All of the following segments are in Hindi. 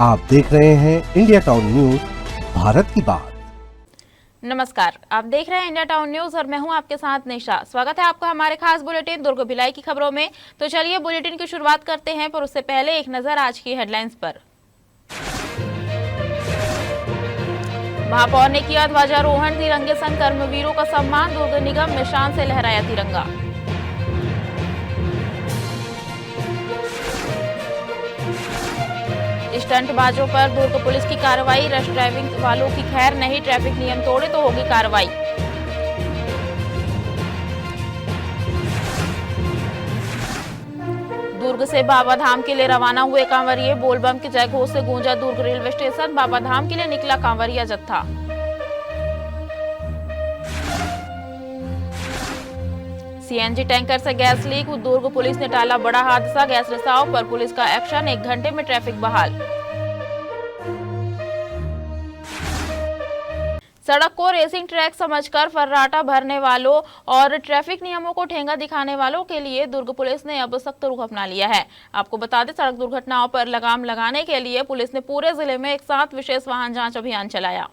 आप देख रहे हैं इंडिया टाउन न्यूज, भारत की बात। नमस्कार, आप देख रहे हैं इंडिया टाउन न्यूज और मैं हूं आपके साथ निशा। स्वागत है आपका हमारे खास बुलेटिन दुर्ग भिलाई की खबरों में। तो चलिए बुलेटिन की शुरुआत करते हैं, पर उससे पहले एक नजर आज की हेडलाइंस पर। महापौर ने किया ध्वजारोहण, तिरंगे संग कर्मवीरों का सम्मान, दुर्ग निगम निशान से लहराया तिरंगा। स्टंटबाजों पर दुर्ग पुलिस की कार्रवाई, रश ड्राइविंग वालों की खैर नहीं, ट्रैफिक नियम तोड़े तो होगी कार्रवाई। दुर्ग से बाबा धाम के लिए रवाना हुए कांवरिये, बोलबम के जयघोष से गूंजा दुर्ग रेलवे स्टेशन, बाबा धाम के लिए निकला कांवरिया जत्था। सीएनजी टैंकर से गैस लीक, दुर्ग पुलिस ने टाला बड़ा हादसा, गैस रिसाव पर पुलिस का एक्शन, 1 घंटे में ट्रैफिक बहाल। सड़क को रेसिंग ट्रैक समझकर फर्राटा भरने वालों और ट्रैफिक नियमों को ठेंगा दिखाने वालों के लिए दुर्ग पुलिस ने अब सख्त रुख अपना लिया है। आपको बता दें, सड़क दुर्घटनाओं पर लगाम लगाने के लिए पुलिस ने पूरे जिले में एक साथ विशेष वाहन जांच अभियान चलाया।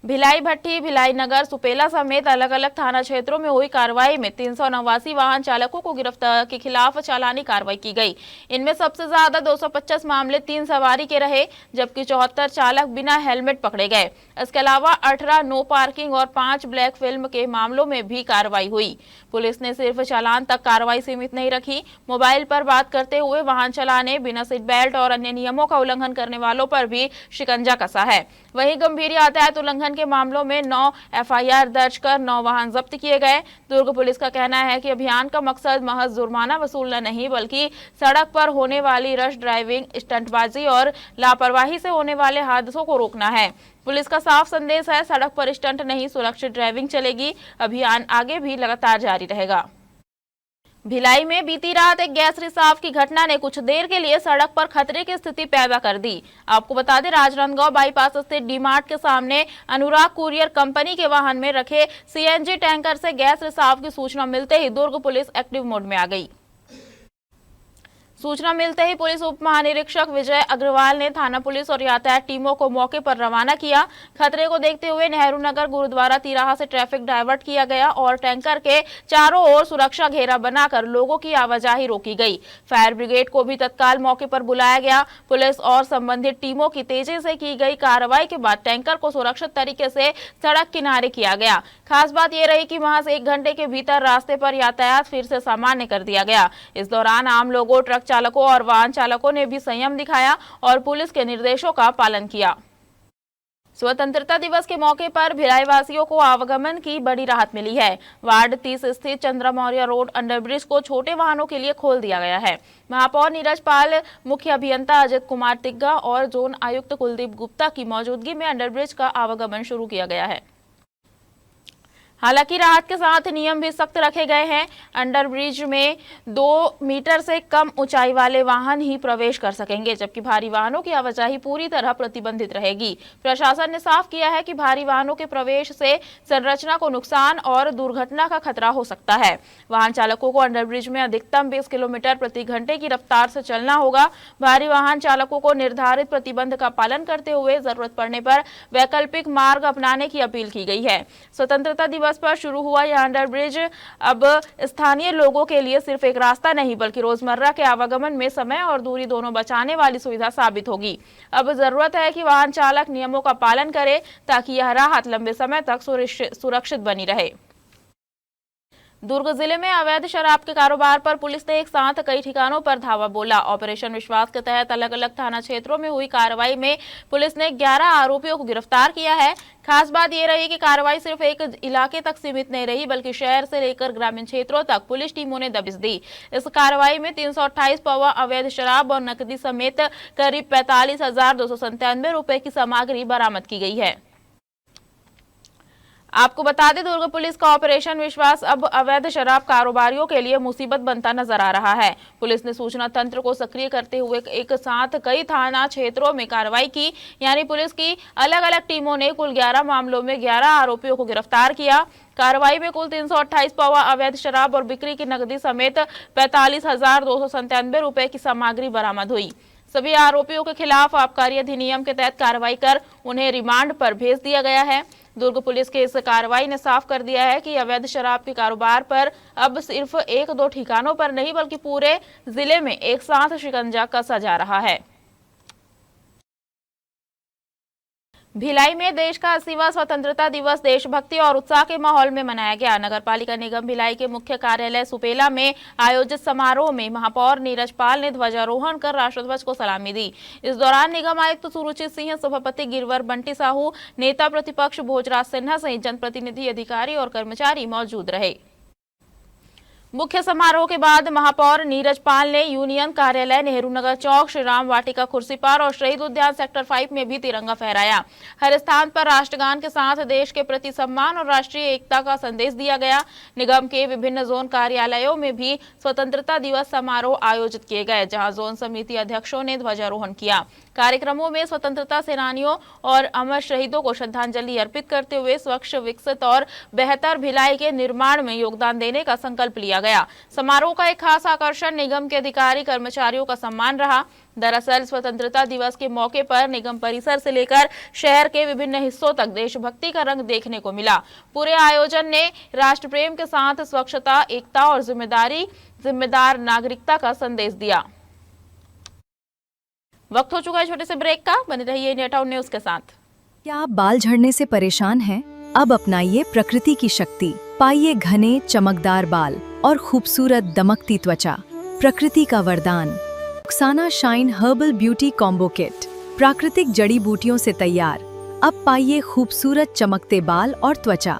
भिलाई भट्टी, भिलाई नगर, सुपेला समेत अलग अलग थाना क्षेत्रों में हुई कार्रवाई में 389 वाहन चालकों को गिरफ्तार के खिलाफ चालानी कार्रवाई की गई। इनमें सबसे ज्यादा 225 मामले 3 सवारी के रहे, जबकि 74 चालक बिना हेलमेट पकड़े गए। इसके अलावा 18 नो पार्किंग और 5 ब्लैक फिल्म के मामलों में भी कार्रवाई हुई। पुलिस ने सिर्फ चालान तक कार्रवाई सीमित नहीं रखी, मोबाइल पर बात करते हुए वाहन चलाने, बिना सीट बेल्ट और अन्य नियमों का उल्लंघन करने वालों पर भी शिकंजा कसा है। वहीं गंभीर यातायात उल्लंघन के मामलों में 9 एफआईआर दर्ज कर 9 वाहन जब्त किए गए। दुर्ग पुलिस का कहना है कि अभियान का मकसद महज जुर्माना वसूलना नहीं, बल्कि सड़क पर होने वाली रश ड्राइविंग, स्टंटबाजी और लापरवाही से होने वाले हादसों को रोकना है। पुलिस का साफ संदेश है, सड़क पर स्टंट नहीं, सुरक्षित ड्राइविंग चलेगी। अभियान आगे भी लगातार जारी रहेगा। भिलाई में बीती रात एक गैस रिसाव की घटना ने कुछ देर के लिए सड़क पर खतरे की स्थिति पैदा कर दी। आपको बता दें, राजनांदगांव बाईपास स्थित डी-मार्ट के सामने अनुराग कुरियर कंपनी के वाहन में रखे सीएनजी टैंकर से गैस रिसाव की सूचना मिलते ही दुर्ग पुलिस एक्टिव मोड में आ गई। सूचना मिलते ही पुलिस उप महानिरीक्षक विजय अग्रवाल ने थाना पुलिस और यातायात टीमों को मौके पर रवाना किया। खतरे को देखते हुए नेहरू नगर गुरुद्वारा तिराहा से ट्रैफिक डायवर्ट किया गया और टैंकर के चारों ओर सुरक्षा घेरा बनाकर लोगों की आवाजाही रोकी गई। फायर ब्रिगेड को भी तत्काल मौके पर बुलाया गया। पुलिस और संबंधित टीमों की तेजी से की गई कार्रवाई के बाद टैंकर को सुरक्षित तरीके से सड़क किनारे किया गया। खास बात यह रही कि महज 1 घंटे के भीतर रास्ते पर यातायात फिर से सामान्य कर दिया गया। इस दौरान आम लोगों, ट्रक चालकों और वाहन चालकों ने भी संयम दिखाया और पुलिस के निर्देशों का पालन किया। स्वतंत्रता दिवस के मौके पर भिलाई वासियों को आवागमन की बड़ी राहत मिली है। वार्ड 30 स्थित चंद्रा मौर्य रोड अंडरब्रिज को छोटे वाहनों के लिए खोल दिया गया है। महापौर नीरज पाल, मुख्य अभियंता अजित कुमार तिग्गा और जोन आयुक्त कुलदीप गुप्ता की मौजूदगी में अंडरब्रिज का आवागमन शुरू किया गया है। हालांकि राहत के साथ नियम भी सख्त रखे गए हैं। अंडरब्रिज में 2 मीटर से कम ऊंचाई वाले वाहन ही प्रवेश कर सकेंगे, जबकि भारी वाहनों की आवाजाही पूरी तरह प्रतिबंधित रहेगी। प्रशासन ने साफ किया है कि भारी वाहनों के प्रवेश से संरचना को नुकसान और दुर्घटना का खतरा हो सकता है। वाहन चालकों को अंडरब्रिज में अधिकतम 20 किलोमीटर प्रति घंटे की रफ्तार से चलना होगा। भारी वाहन चालकों को निर्धारित प्रतिबंध का पालन करते हुए जरूरत पड़ने पर वैकल्पिक मार्ग अपनाने की अपील की गई है। स्वतंत्रता दिवस पर शुरू हुआ यह अंडरब्रिज अब स्थानीय लोगों के लिए सिर्फ एक रास्ता नहीं, बल्कि रोजमर्रा के आवागमन में समय और दूरी दोनों बचाने वाली सुविधा साबित होगी। अब जरूरत है कि वाहन चालक नियमों का पालन करे, ताकि यह राहत लंबे समय तक सुरक्षित बनी रहे। दुर्ग जिले में अवैध शराब के कारोबार पर पुलिस ने एक साथ कई ठिकानों पर धावा बोला। ऑपरेशन विश्वास के तहत अलग अलग थाना क्षेत्रों में हुई कार्रवाई में पुलिस ने 11 आरोपियों को गिरफ्तार किया है। खास बात यह रही कि कार्रवाई सिर्फ एक इलाके तक सीमित नहीं रही, बल्कि शहर से लेकर ग्रामीण क्षेत्रों तक पुलिस टीमों ने दबिश दी। इस कार्रवाई में 328 पवा अवैध शराब और नकदी समेत करीब 45,297 रुपए की सामग्री बरामद की गई है। आपको बता दें, दुर्ग पुलिस का ऑपरेशन विश्वास अब अवैध शराब कारोबारियों के लिए मुसीबत बनता नजर आ रहा है। पुलिस ने सूचना तंत्र को सक्रिय करते हुए एक साथ कई थाना क्षेत्रों में कार्रवाई की, यानी पुलिस की अलग अलग टीमों ने कुल 11 मामलों में 11 आरोपियों को गिरफ्तार किया। कार्रवाई में कुल 328 पवा अवैध शराब और बिक्री की नकदी समेत 45,297 रुपए की सामग्री बरामद हुई। सभी आरोपियों के खिलाफ आबकारी अधिनियम के तहत कार्रवाई कर उन्हें रिमांड पर भेज दिया गया है। दुर्ग पुलिस की इस कार्रवाई ने साफ कर दिया है कि अवैध शराब के कारोबार पर अब सिर्फ 1-2 ठिकानों पर नहीं बल्कि पूरे जिले में एक साथ शिकंजा कसा जा रहा है। भिलाई में देश का 80वां स्वतंत्रता दिवस देशभक्ति और उत्साह के माहौल में मनाया गया। नगर पालिका निगम भिलाई के मुख्य कार्यालय सुपेला में आयोजित समारोह में महापौर नीरज पाल ने ध्वजारोहण कर राष्ट्रध्वज को सलामी दी। इस दौरान निगम आयुक्त सुरुचि सिंह, सभापति गिरवर बंटी साहू, नेता प्रतिपक्ष भोजराज सिन्हा सहित जनप्रतिनिधि, अधिकारी और कर्मचारी मौजूद रहे। मुख्य समारोह के बाद महापौर नीरज पाल ने यूनियन कार्यालय, नेहरू नगर चौक, श्री राम वाटिका, खुर्सीपार और शहीद उद्यान सेक्टर 5 में भी तिरंगा फहराया। हर स्थान पर राष्ट्रगान के साथ देश के प्रति सम्मान और राष्ट्रीय एकता का संदेश दिया गया। निगम के विभिन्न जोन कार्यालयों में भी स्वतंत्रता दिवस समारोह आयोजित किए गए, जहां जोन समिति अध्यक्षों ने ध्वजारोहण किया। कार्यक्रमों में स्वतंत्रता सेनानियों और अमर शहीदों को श्रद्धांजलि अर्पित करते हुए स्वच्छ, विकसित और बेहतर भिलाई के निर्माण में योगदान देने का संकल्प लिया गया। समारोह का एक खास आकर्षण निगम के अधिकारी कर्मचारियों का सम्मान रहा। दरअसल स्वतंत्रता दिवस के मौके पर निगम परिसर से लेकर शहर के विभिन्न हिस्सों तक देशभक्ति का रंग देखने को मिला। पूरे आयोजन ने राष्ट्र प्रेम के साथ स्वच्छता, एकता और जिम्मेदार नागरिकता का संदेश दिया। वक्त हो चुका है छोटे से ब्रेक का। बने रहिए इंडिया टाउन न्यूज के साथ। क्या आप बाल झड़ने से परेशान हैं? अब अपनाइए प्रकृति की शक्ति, पाइए घने चमकदार बाल और खूबसूरत दमकती त्वचा। प्रकृति का वरदान Rukhsana shine herbal beauty combo kit, प्राकृतिक जड़ी बूटियों से तैयार। अब पाइए खूबसूरत चमकते बाल और त्वचा।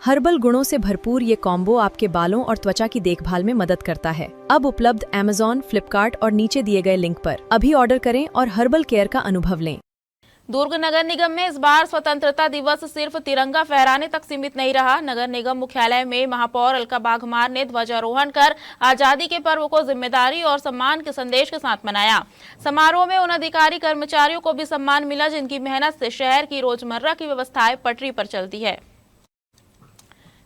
हर्बल गुणों से भरपूर ये कॉम्बो आपके बालों और त्वचा की देखभाल में मदद करता है। अब उपलब्ध Amazon, फ्लिपकार्ट और नीचे दिए गए लिंक पर अभी ऑर्डर करें और हर्बल केयर का अनुभव लें। दुर्ग नगर निगम में इस बार स्वतंत्रता दिवस सिर्फ तिरंगा फहराने तक सीमित नहीं रहा। नगर निगम मुख्यालय में महापौर अलका बाघमार ने ध्वजारोहण कर आजादी के पर्व को जिम्मेदारी और सम्मान के संदेश के साथ मनाया। समारोह में उन अधिकारी कर्मचारियों को भी सम्मान मिला जिनकी मेहनत से शहर की रोजमर्रा की व्यवस्थाएं पटरी पर चलती है।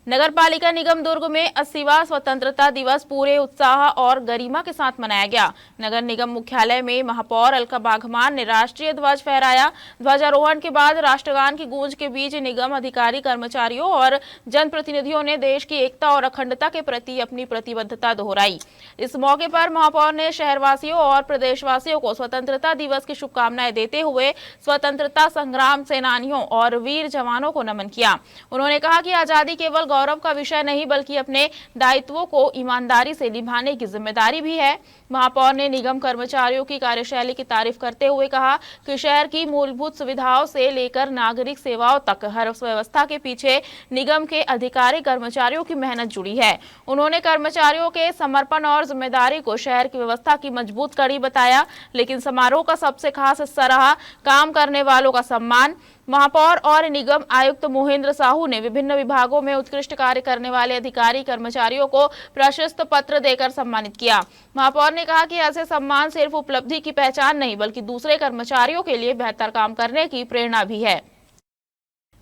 नगर पालिका निगम दुर्ग में 80वां स्वतंत्रता दिवस पूरे उत्साह और गरिमा के साथ मनाया गया। नगर निगम मुख्यालय में महापौर अलका बाघमार ने राष्ट्रीय ध्वज फहराया। ध्वजारोहण के बाद राष्ट्रगान की गूंज के बीच निगम अधिकारी, कर्मचारियों और जनप्रतिनिधियों ने देश की एकता और अखंडता के प्रति अपनी प्रतिबद्धता दोहराई। इस मौके पर महापौर ने शहरवासियों और प्रदेशवासियों को स्वतंत्रता दिवस की शुभकामनाएं देते हुए स्वतंत्रता संग्राम सेनानियों और वीर जवानों को नमन किया। उन्होंने कहा कि आजादी केवल गौरव का विषय नहीं बल्कि अपने दायित्वों को ईमानदारी से निभाने की जिम्मेदारी भी है। महापौर ने निगम कर्मचारियों की कार्यशैली की तारीफ करते हुए कहा कि शहर की मूलभूत सुविधाओं से लेकर नागरिक सेवाओं तक हर व्यवस्था के पीछे निगम के अधिकारी कर्मचारियों की मेहनत जुड़ी है। उन्होंने कर्मचारियों के समर्पण और जिम्मेदारी को शहर की व्यवस्था की मजबूत कड़ी बताया। लेकिन समारोह का सबसे खास हिस्सा रहा काम करने वालों का सम्मान। महापौर और निगम आयुक्त मोहेंद्र साहू ने विभिन्न विभागों में उत्कृष्ट कार्य करने वाले अधिकारी कर्मचारियों को प्रशस्ति पत्र देकर सम्मानित किया। महापौर ने कहा कि ऐसे सम्मान सिर्फ उपलब्धि की पहचान नहीं बल्कि दूसरे कर्मचारियों के लिए बेहतर काम करने की प्रेरणा भी है।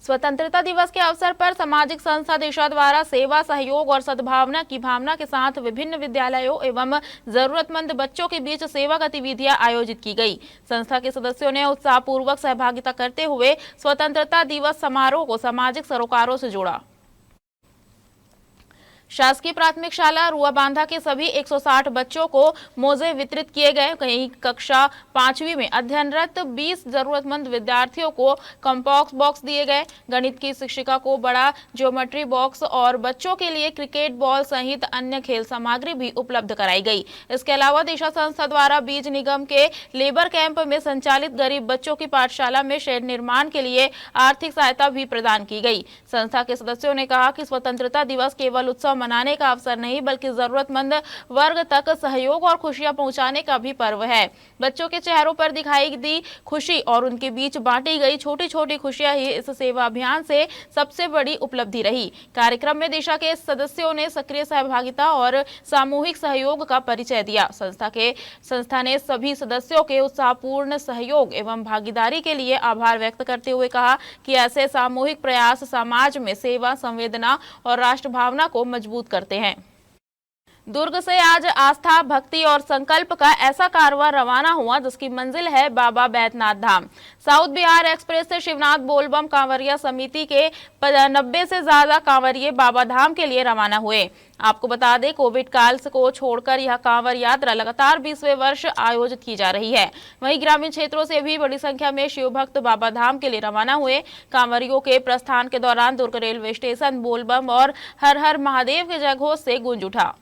स्वतंत्रता दिवस के अवसर पर सामाजिक संस्था दिशा द्वारा सेवा, सहयोग और सद्भावना की भावना के साथ विभिन्न विद्यालयों एवं जरूरतमंद बच्चों के बीच सेवा गतिविधियां आयोजित की गई। संस्था के सदस्यों ने उत्साहपूर्वक सहभागिता करते हुए स्वतंत्रता दिवस समारोह को सामाजिक सरोकारों से जोड़ा। शासकीय प्राथमिक शाला रुआबांधा के सभी 160 बच्चों को मोजे वितरित किए गए। कहीं कक्षा 5वीं में अध्ययनरत 20 जरूरतमंद विद्यार्थियों को कंपॉक्स बॉक्स दिए गए। गणित की शिक्षिका को बड़ा ज्योमेट्री बॉक्स और बच्चों के लिए क्रिकेट बॉल सहित अन्य खेल सामग्री भी उपलब्ध कराई गई। इसके अलावा दिशा संस्था द्वारा बीज निगम के लेबर कैंप में संचालित गरीब बच्चों की पाठशाला में शेड निर्माण के लिए आर्थिक सहायता भी प्रदान की गई। संस्था के सदस्यों ने कहा कि स्वतंत्रता दिवस केवल उत्सव मनाने का अवसर नहीं बल्कि जरूरतमंद वर्ग तक सहयोग और खुशियां पहुंचाने का भी पर्व है। बच्चों के चेहरों पर दिखाई दी खुशी और उनके बीच बांटी गई छोटी छोटी खुशियां ही इस सेवा अभियान से सबसे बड़ी उपलब्धि रही। कार्यक्रम में दिशा के सदस्यों ने सक्रिय सहभागिता और सामूहिक सहयोग का परिचय दिया। संस्था ने सभी सदस्यों के उत्साहपूर्ण सहयोग एवं भागीदारी के लिए आभार व्यक्त करते हुए कहा कि ऐसे सामूहिक प्रयास समाज में सेवा, संवेदना और राष्ट्र भावना को मजबूत करते हैं। दुर्ग से आज आस्था, भक्ति और संकल्प का ऐसा कारवां रवाना हुआ जिसकी मंजिल है बाबा बैद्यनाथ धाम। साउथ बिहार एक्सप्रेस से शिवनाथ बोलबम कांवरिया समिति के 90 से ज्यादा कांवरिये बाबा धाम के लिए रवाना हुए। आपको बता दें, कोविड काल को छोड़कर यह कांवर यात्रा लगातार 20वें वर्ष आयोजित की जा रही है। वहीं ग्रामीण क्षेत्रों से भी बड़ी संख्या में शिव भक्त बाबा धाम के लिए रवाना हुए। कांवरियों के प्रस्थान के दौरान दुर्ग रेलवे स्टेशन बोलबम और हर हर महादेव के जयघोष से गूंज उठा।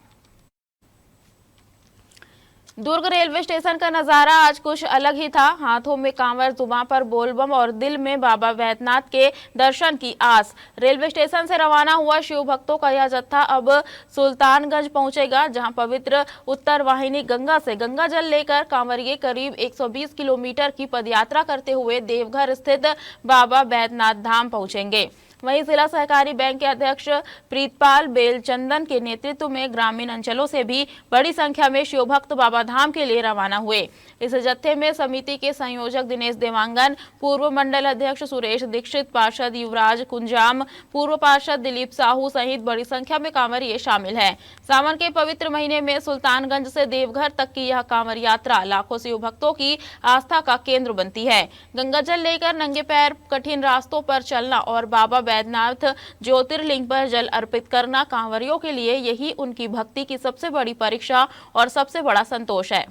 दुर्ग रेलवे स्टेशन का नजारा आज कुछ अलग ही था। हाथों में कांवर, जुबां पर बोलबम और दिल में बाबा बैद्यनाथ के दर्शन की आस। रेलवे स्टेशन से रवाना हुआ शिव भक्तों का यह जत्था अब सुल्तानगंज पहुंचेगा, जहां पवित्र उत्तर वाहिनी गंगा से गंगा जल लेकर कांवरिये करीब 120 किलोमीटर की पदयात्रा करते हुए देवघर स्थित बाबा बैद्यनाथ धाम पहुंचेंगे। वहीं जिला सहकारी बैंक के अध्यक्ष प्रीतपाल बेलचंदन के नेतृत्व में ग्रामीण अंचलों से भी बड़ी संख्या में शिव भक्त बाबा धाम के लिए रवाना हुए। इस जत्थे में समिति के संयोजक दिनेश देवांगन, पूर्व मंडल अध्यक्ष सुरेश दीक्षित, पार्षद युवराज कुंजाम, पूर्व पार्षद दिलीप साहू सहित बड़ी संख्या में कांवरिये शामिल हैं। सावन के पवित्र महीने में सुल्तानगंज से देवघर तक की यह कांवर यात्रा लाखों शिव भक्तों की आस्था का केंद्र बनती है। गंगा जल लेकर नंगे पैर कठिन रास्तों पर चलना और बाबा बैद्यनाथ ज्योतिर्लिंग पर जल अर्पित करना कांवरियों के लिए यही उनकी भक्ति की सबसे बड़ी परीक्षा और सबसे बड़ा संतोष है।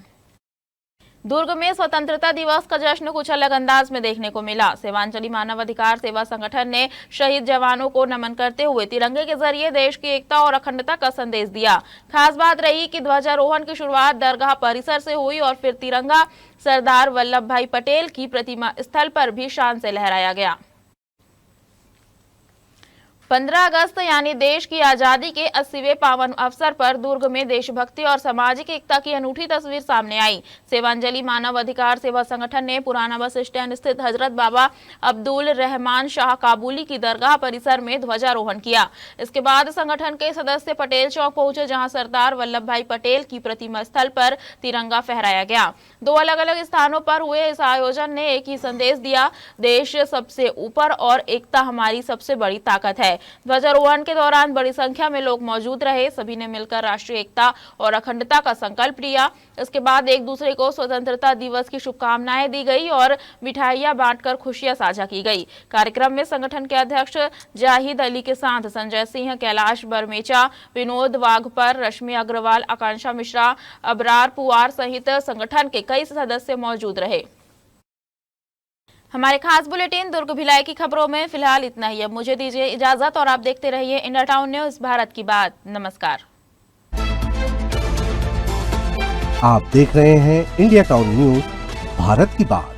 दुर्ग में स्वतंत्रता दिवस का जश्न कुछ अलग अंदाज में देखने को मिला। सेवांजलि मानव अधिकार सेवा संगठन ने शहीद जवानों को नमन करते हुए तिरंगे के जरिए देश की एकता और अखंडता का संदेश दिया। खास बात रही कि ध्वजारोहण की शुरुआत दरगाह परिसर से हुई और फिर तिरंगा सरदार वल्लभ भाई पटेल की प्रतिमा स्थल पर भी शान से लहराया गया। 15 अगस्त यानी देश की आजादी के 80वें पावन अवसर पर दुर्ग में देशभक्ति और सामाजिक एकता की अनूठी तस्वीर सामने आई। सेवांजलि मानव अधिकार सेवा संगठन ने पुराना बस स्टैंड स्थित हजरत बाबा अब्दुल रहमान शाह काबुली की दरगाह परिसर में ध्वजारोहण किया। इसके बाद संगठन के सदस्य पटेल चौक पहुंचे, जहां सरदार वल्लभ भाई पटेल की प्रतिमा स्थल पर तिरंगा फहराया गया। 2 अलग अलग स्थानों पर हुए इस आयोजन ने एक ही संदेश दिया, देश सबसे ऊपर और एकता हमारी सबसे बड़ी ताकत है। ध्वजारोहण के दौरान बड़ी संख्या में लोग मौजूद रहे। सभी ने मिलकर राष्ट्रीय एकता और अखंडता का संकल्प लिया। इसके बाद एक दूसरे को स्वतंत्रता दिवस की शुभकामनाएं दी गई और मिठाइयां बांटकर खुशियां साझा की गई। कार्यक्रम में संगठन के अध्यक्ष जाहिद अली के साथ संजय सिंह, कैलाश बरमेचा, विनोद वाघपर, रश्मि अग्रवाल, आकांक्षा मिश्रा, अबरार पुआर सहित संगठन के कई सदस्य मौजूद रहे। हमारे खास बुलेटिन दुर्ग भिलाई की खबरों में फिलहाल इतना ही। अब मुझे दीजिए इजाजत और आप देखते रहिए इंडिया टाउन न्यूज, भारत की बात। नमस्कार। आप देख रहे हैं इंडिया टाउन न्यूज, भारत की बात।